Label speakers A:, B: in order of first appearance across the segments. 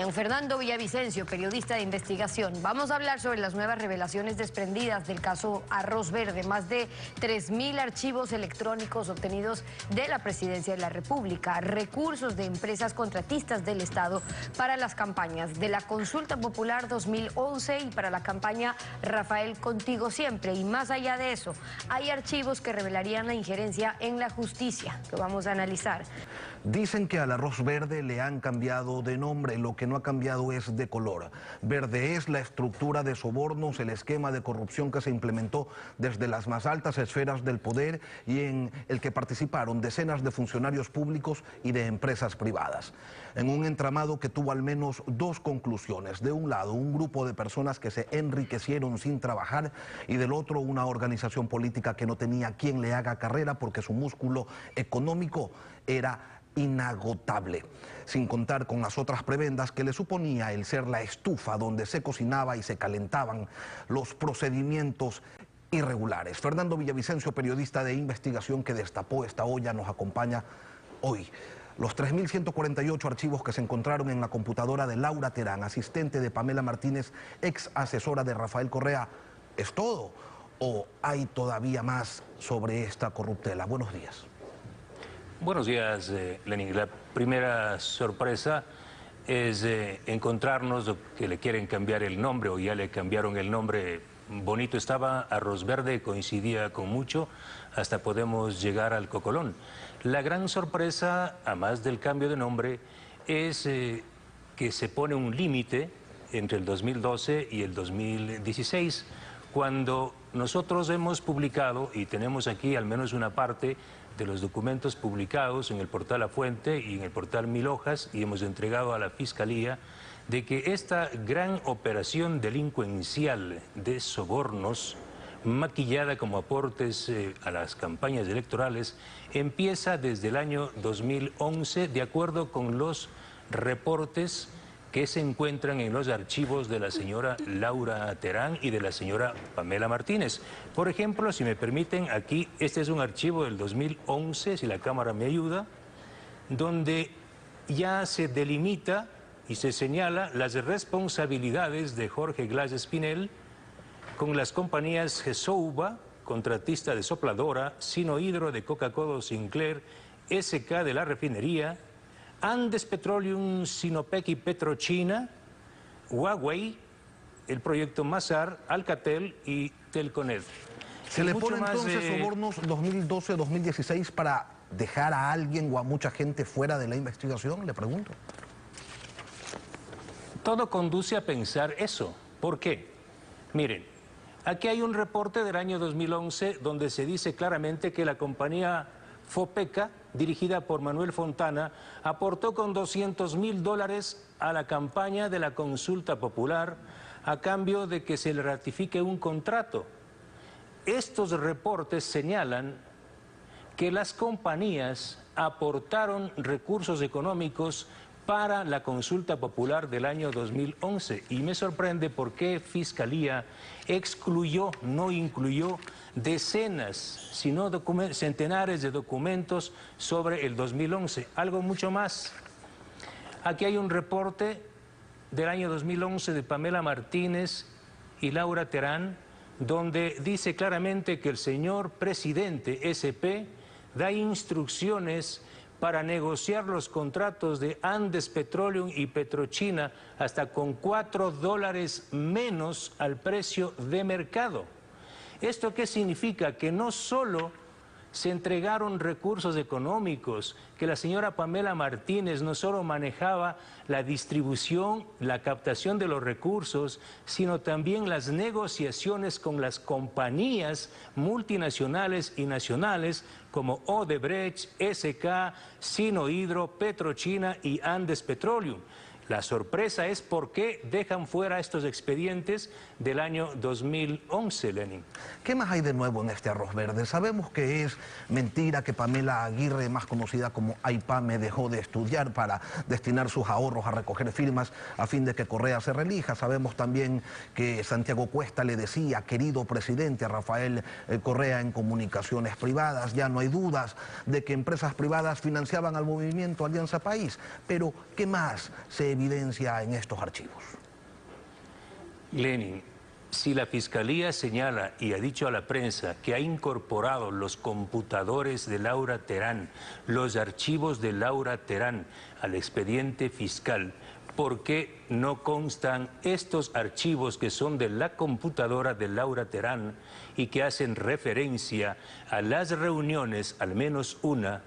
A: Fernando Villavicencio, periodista de investigación. Vamos a hablar sobre las nuevas revelaciones desprendidas del caso Arroz Verde. Más de 3.000 archivos electrónicos obtenidos de la Presidencia de la República, recursos de empresas contratistas del Estado para las campañas de la Consulta Popular 2011 y para la campaña Rafael Contigo Siempre. Y más allá de eso, hay archivos que revelarían la injerencia en la justicia, que vamos a analizar.
B: Dicen que al arroz verde le han cambiado de nombre, lo que no ha cambiado es de color. Verde es la estructura de sobornos, el esquema de corrupción que se implementó desde las más altas esferas del poder y en el que participaron decenas de funcionarios públicos y de empresas privadas. En un entramado que tuvo al menos dos conclusiones. De un lado, un grupo de personas que se enriquecieron sin trabajar y del otro, una organización política que no tenía quien le haga carrera porque su músculo económico era inagotable, sin contar con las otras prebendas que le suponía el ser la estufa donde se cocinaba y se calentaban los procedimientos irregulares. Fernando Villavicencio, periodista de investigación que destapó esta olla, nos acompaña hoy. Los 3.148 archivos que se encontraron en la computadora de Laura Terán, asistente de Pamela Martínez, ex asesora de Rafael Correa, ¿es todo? ¿O hay todavía más sobre esta corruptela? Buenos días.
C: Buenos días, Lenin. La primera sorpresa es encontrarnos que le quieren cambiar el nombre o ya le cambiaron el nombre. Bonito estaba, Arroz Verde coincidía con mucho, hasta podemos llegar al Cocolón. La gran sorpresa, a más del cambio de nombre, es que se pone un límite entre el 2012 y el 2016, cuando nosotros hemos publicado, y tenemos aquí al menos una parte de los documentos publicados en el portal La Fuente y en el portal Mil Hojas, y hemos entregado a la Fiscalía, de que esta gran operación delincuencial de sobornos, maquillada como aportes a las campañas electorales, empieza desde el año 2011, de acuerdo con los reportes que se encuentran en los archivos de la señora Laura Terán y de la señora Pamela Martínez. Por ejemplo, si me permiten, aquí, este es un archivo del 2011, si la cámara me ayuda, donde ya se delimita y se señala las responsabilidades de Jorge Glass Espinel con las compañías Gesouba, contratista de Sopladora, Sinohydro de Coca-Cola Sinclair, SK de la refinería, Andes Petroleum, Sinopec y Petrochina, Huawei, el proyecto Mazar, Alcatel y Telconet.
B: ¿Se le pone entonces sobornos 2012-2016 para dejar a alguien o a mucha gente fuera de la investigación? Le pregunto.
C: Todo conduce a pensar eso. ¿Por qué? Miren, aquí hay un reporte del año 2011 donde se dice claramente que la compañía Fopeca, dirigida por Manuel Fontana, aportó con $200.000 a la campaña de la consulta popular a cambio de que se le ratifique un contrato. Estos reportes señalan que las compañías aportaron recursos económicos para la consulta popular del año 2011 y me sorprende por qué Fiscalía excluyó, no incluyó decenas, sino centenares de documentos sobre el 2011. Algo mucho más. Aquí hay un reporte del año 2011 de Pamela Martínez y Laura Terán, donde dice claramente que el señor presidente SP da instrucciones para negociar los contratos de Andes Petroleum y Petrochina hasta con $4 menos al precio de mercado. ¿Esto qué significa? Que no solo se entregaron recursos económicos, que la señora Pamela Martínez no solo manejaba la distribución, la captación de los recursos, sino también las negociaciones con las compañías multinacionales y nacionales como Odebrecht, SK, Sinohydro, Petrochina y Andes Petroleum. La sorpresa es por qué dejan fuera estos expedientes del año 2011, Lenin.
B: ¿Qué más hay de nuevo en este arroz verde? Sabemos que es mentira que Pamela Aguirre, más conocida como Aipame, dejó de estudiar para destinar sus ahorros a recoger firmas a fin de que Correa se reelija. Sabemos también que Santiago Cuesta le decía, querido presidente, a Rafael Correa en comunicaciones privadas. Ya no hay dudas de que empresas privadas financiaban al movimiento Alianza País. Pero, ¿qué más se evidencia en estos archivos?
C: Lenin, si la Fiscalía señala y ha dicho a la prensa que ha incorporado los computadores de Laura Terán, los archivos de Laura Terán al expediente fiscal, ¿por qué no constan estos archivos que son de la computadora de Laura Terán y que hacen referencia a las reuniones, al menos una,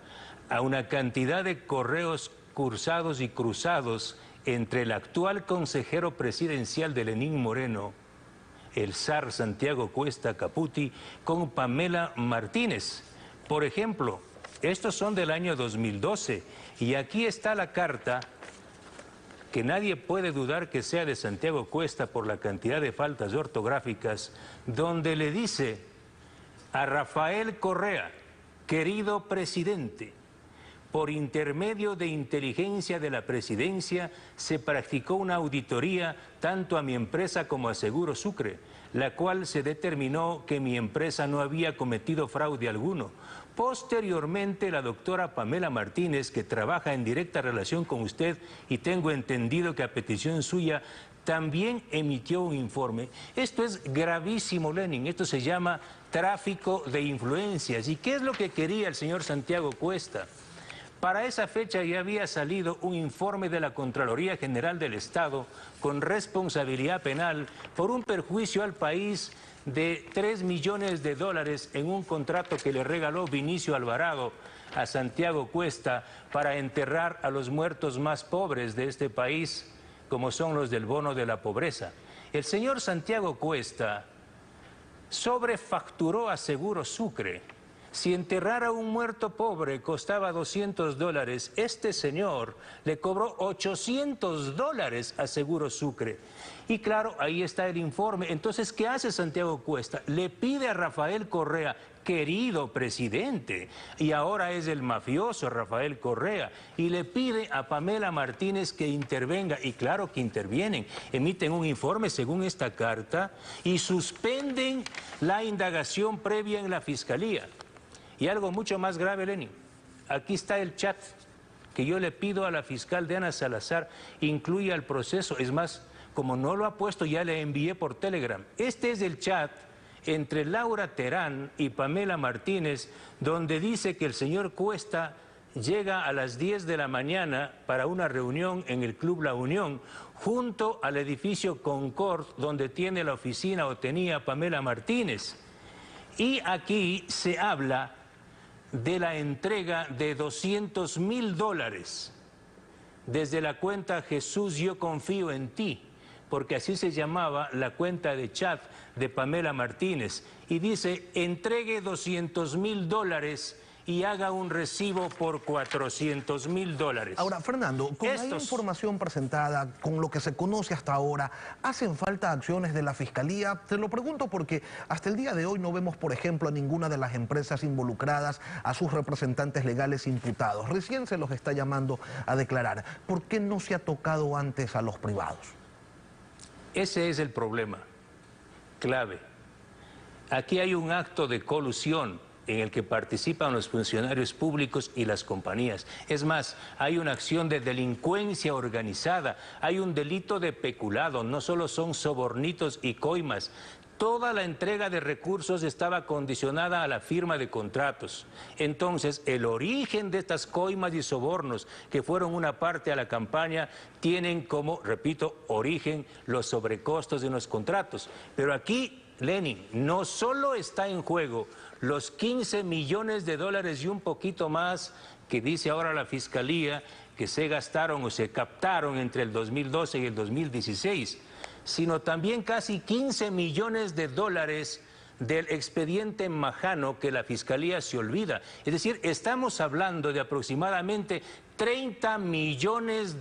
C: a una cantidad de correos cursados y cruzados entre el actual consejero presidencial de Lenín Moreno, el zar Santiago Cuesta Caputi, con Pamela Martínez? Por ejemplo, estos son del año 2012 y aquí está la carta que nadie puede dudar que sea de Santiago Cuesta por la cantidad de faltas ortográficas, donde le dice a Rafael Correa: querido presidente, por intermedio de inteligencia de la presidencia se practicó una auditoría tanto a mi empresa como a Seguro Sucre, la cual se determinó que mi empresa no había cometido fraude alguno. Posteriormente, la doctora Pamela Martínez, que trabaja en directa relación con usted y tengo entendido que a petición suya también emitió un informe. Esto es gravísimo, Lenin. Esto se llama tráfico de influencias. ¿Y qué es lo que quería el señor Santiago Cuesta? Para esa fecha ya había salido un informe de la Contraloría General del Estado con responsabilidad penal por un perjuicio al país de $3 millones en un contrato que le regaló Vinicio Alvarado a Santiago Cuesta para enterrar a los muertos más pobres de este país, como son los del bono de la pobreza. El señor Santiago Cuesta sobrefacturó a Seguro Sucre. Si enterrar a un muerto pobre costaba $200, este señor le cobró $800 a Seguro Sucre. Y claro, ahí está el informe. Entonces, ¿qué hace Santiago Cuesta? Le pide a Rafael Correa: querido presidente, y ahora es el mafioso Rafael Correa, y le pide a Pamela Martínez que intervenga, y claro que intervienen, emiten un informe según esta carta y suspenden la indagación previa en la Fiscalía. Y algo mucho más grave, Lenin, aquí está el chat que yo le pido a la fiscal Diana Salazar incluya el proceso. Es más, como no lo ha puesto, ya le envié por Telegram. Este es el chat entre Laura Terán y Pamela Martínez, donde dice que el señor Cuesta llega a las 10 de la mañana para una reunión en el Club La Unión, junto al edificio Concord, donde tiene la oficina o tenía Pamela Martínez. Y aquí se habla de la entrega de $200.000 desde la cuenta Jesús, yo confío en ti, porque así se llamaba la cuenta de chat de Pamela Martínez. Y dice: entregue $200.000 y haga un recibo por $400.000.
B: Ahora, Fernando, con la información presentada, con lo que se conoce hasta ahora, ¿hacen falta acciones de la Fiscalía? Te lo pregunto porque hasta el día de hoy no vemos, por ejemplo, a ninguna de las empresas involucradas, a sus representantes legales imputados. Recién se los está llamando a declarar. ¿Por qué no se ha tocado antes a los privados?
C: Ese es el problema clave. Aquí hay un acto de colusión en el que participan los funcionarios públicos y las compañías. Es más, hay una acción de delincuencia organizada, hay un delito de peculado, no solo son sobornitos y coimas. Toda la entrega de recursos estaba condicionada a la firma de contratos. Entonces, el origen de estas coimas y sobornos, que fueron una parte a la campaña, tienen como, repito, origen los sobrecostos de los contratos. Pero aquí, Lenin, no solo está en juego los $15 millones y un poquito más que dice ahora la Fiscalía que se gastaron o se captaron entre el 2012 y el 2016, sino también casi $15 millones del expediente Majano que la Fiscalía se olvida. Es decir, estamos hablando de aproximadamente $30 millones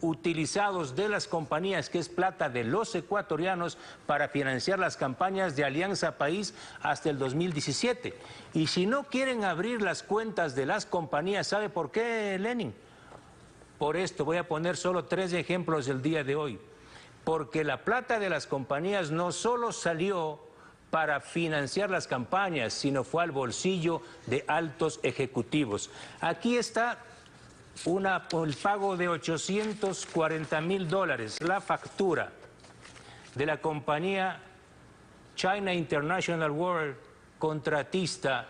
C: utilizados de las compañías, que es plata de los ecuatorianos, para financiar las campañas de Alianza País hasta el 2017. Y si no quieren abrir las cuentas de las compañías, ¿sabe por qué, Lenin? Por esto, voy a poner solo 3 ejemplos del día de hoy. Porque la plata de las compañías no solo salió para financiar las campañas, sino fue al bolsillo de altos ejecutivos. Aquí está el pago de $840.000, la factura de la compañía China International World, contratista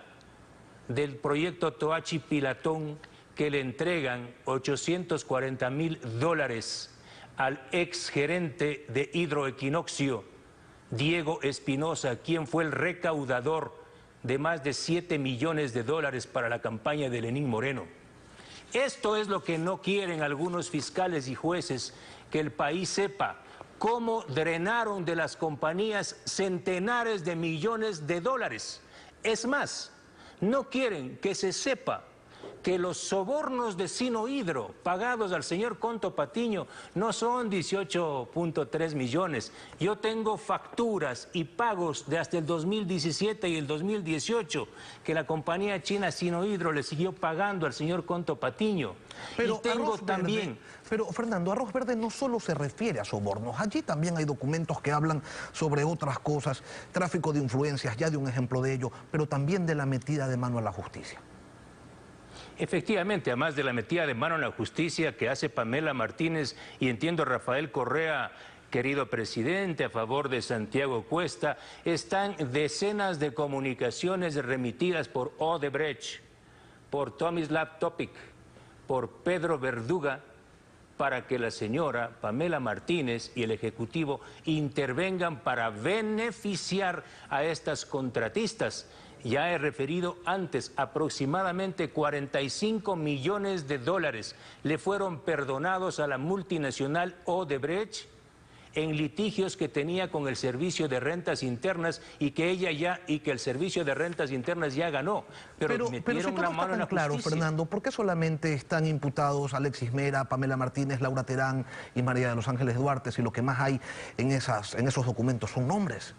C: del proyecto Toachi Pilatón, que le entregan $840.000 al ex gerente de Hidroequinoccio, Diego Espinosa, quien fue el recaudador de más de $7 millones para la campaña de Lenín Moreno. Esto es lo que no quieren algunos fiscales y jueces, que el país sepa cómo drenaron de las compañías centenares de millones de dólares. Es más, no quieren que se sepa que los sobornos de Sinohidro pagados al señor Conto Patiño no son 18.3 millones. Yo tengo facturas y pagos de hasta el 2017 y el 2018 que la compañía china Sinohidro le siguió pagando al señor Conto Patiño.
B: Pero
C: y tengo también...
B: Verde, pero Fernando, Arroz Verde no solo se refiere a sobornos, allí también hay documentos que hablan sobre otras cosas, tráfico de influencias, ya de un ejemplo de ello, pero también de la metida de mano a la justicia.
C: Efectivamente, además de la metida de mano en la justicia que hace Pamela Martínez y entiendo Rafael Correa, querido presidente, a favor de Santiago Cuesta, están decenas de comunicaciones remitidas por Odebrecht, por Tomislav Topic, por Pedro Verduga, para que la señora Pamela Martínez y el Ejecutivo intervengan para beneficiar a estas contratistas. Ya he referido antes, aproximadamente $45 millones le fueron perdonados a la multinacional Odebrecht en litigios que tenía con el Servicio de Rentas Internas y que el Servicio de Rentas Internas ya ganó. Pero metieron
B: si
C: la mano en la
B: claro,
C: justicia.
B: Fernando, ¿por qué solamente están imputados Alexis Mera, Pamela Martínez, Laura Terán y María de los Ángeles Duarte, si lo que más hay en esos documentos son nombres?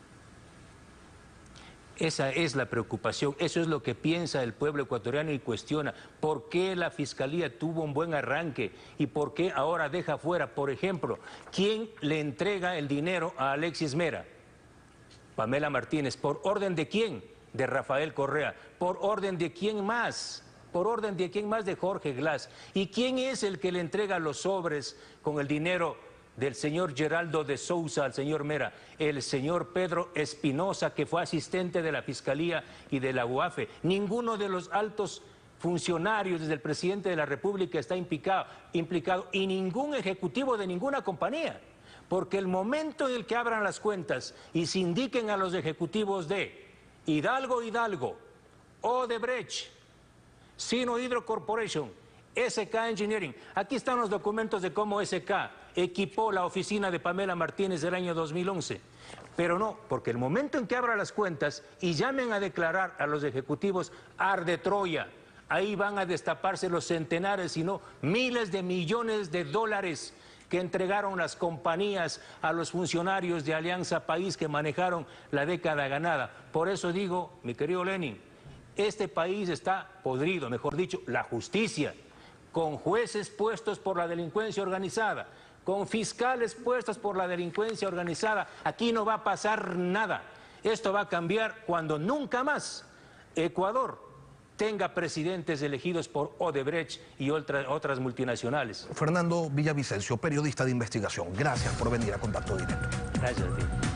C: Esa es la preocupación, eso es lo que piensa el pueblo ecuatoriano y cuestiona por qué la Fiscalía tuvo un buen arranque y por qué ahora deja fuera, por ejemplo, ¿quién le entrega el dinero a Alexis Mera? Pamela Martínez. ¿Por orden de quién? De Rafael Correa. ¿Por orden de quién más? ¿Por orden de quién más? De Jorge Glass. ¿Y quién es el que le entrega los sobres con el dinero del señor Geraldo de Sousa al señor Mera? El señor Pedro Espinosa, que fue asistente de la Fiscalía y de la UAFE. Ninguno de los altos funcionarios, desde el presidente de la República, está implicado y ningún ejecutivo de ninguna compañía. Porque el momento en el que abran las cuentas y se indiquen a los ejecutivos de Hidalgo, Odebrecht, Sinohydro Corporation, SK Engineering. Aquí están los documentos de cómo SK equipó la oficina de Pamela Martínez del año 2011. Pero no, porque el momento en que abra las cuentas y llamen a declarar a los ejecutivos, arde Troya. Ahí van a destaparse los centenares, si no miles de millones de dólares que entregaron las compañías a los funcionarios de Alianza País que manejaron la década ganada. Por eso digo, mi querido Lenin, este país está podrido, mejor dicho, la justicia, con jueces puestos por la delincuencia organizada, con fiscales puestos por la delincuencia organizada. Aquí no va a pasar nada. Esto va a cambiar cuando nunca más Ecuador tenga presidentes elegidos por Odebrecht y otras multinacionales.
B: Fernando Villavicencio, periodista de investigación. Gracias por venir a Contacto Directo.
C: Gracias a ti.